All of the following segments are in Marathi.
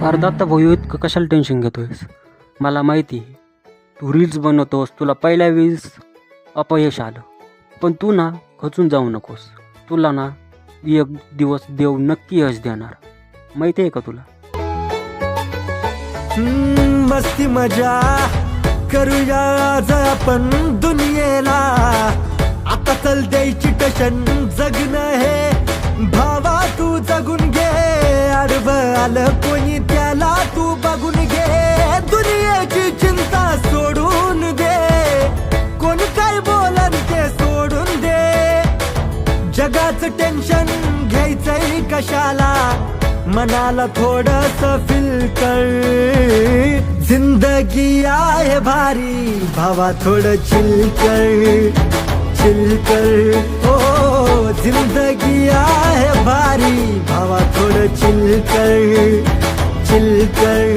अरे दत्ता भाऊ इतकं कशाला टेन्शन घेतोयस? मला माहिती आहे तू रील्स बनवतोस, तुला पहिल्या वेळेस अपयश आलं, पण तू ना खचून जाऊ नकोस. तुला ना एक दिवस देव नक्की यश देणार, माहिती आहे का तुला? मस्ती मजा करूया आज आपण दुनियेला. आता चल द्यायची टशन जगणं हे भावा तू जगून घे. आडवं आलं कोणी त्याला तू बघून घे. दुनियेची चिंता सोडून दे, कोण काय बोलन ते सोडून दे. जगाचं टेन्शन घ्यायचंय कशाला, मनाला थोडस फील कर. जिंदगी आहे भारी भावा, थोडं चिल कर, चिल कर. ओ जिंदगी आहे भारी भावा, थोडं चिल कर, चिल कर.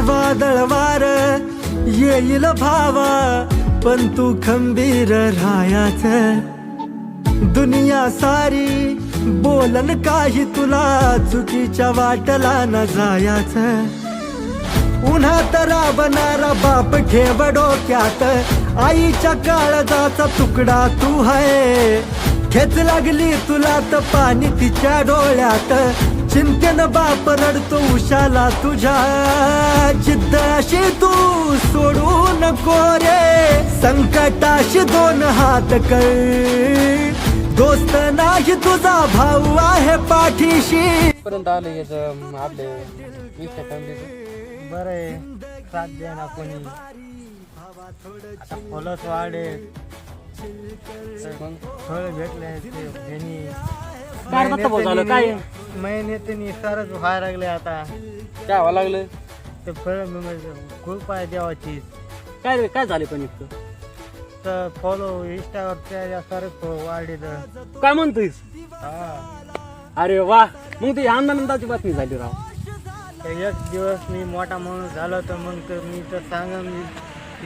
वादळ वार येईल भावा, पण तू खंबीर राहायचं. दुनिया सारी बोलन काही, तुला चुकीच्या वाटला न जायचं. उन्हात राबणारा बाप ठेव डोक्यात, आईच्या काळजाचा तुकडा तू आहे. खेच लागली तुला तर पाणी तिच्या डोळ्यात, चिंतेनं बाप रडतो उशाला तुझ्या. जिद्द अशी तू सोडू नको रे, संकटाशी दोन हात कर. दोस्त नाही तुझा भाऊ आहे पाठीशी. पर्यंत आले याचं आपले इच्छा फॅमिलीचं बरं आहे. साथ द्या ना कोणी, आता फळच वाढे मग फळ भेटले काय दत्ता भाऊ झालं काय? मेहनतीने सरच व्हायला लागले. आता काय व्हावं लागलं? ते फळ खूप आहे देवाची. काय रे, काय झाले पण इतकं? तर फॉलो इंस्टावर त्या सरच वाढलेलं. काय म्हणतोयस? अरे वा, मग ती आनंदाची बातमी झाली राव. तर एक दिवस मी मोठा माणूस झालो तर मग तर मी तर सांगा मी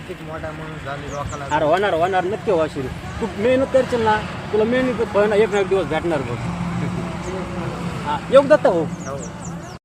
किती मोठा माणूस झालो लोकांना. अरे होणार होणार, नक्की होशील. तू मेहनत करशील ना, तुला मेहनत फळ ना एक ना एक दिवस भेटणार बघ. हा योग दत्ता भाऊ. हो.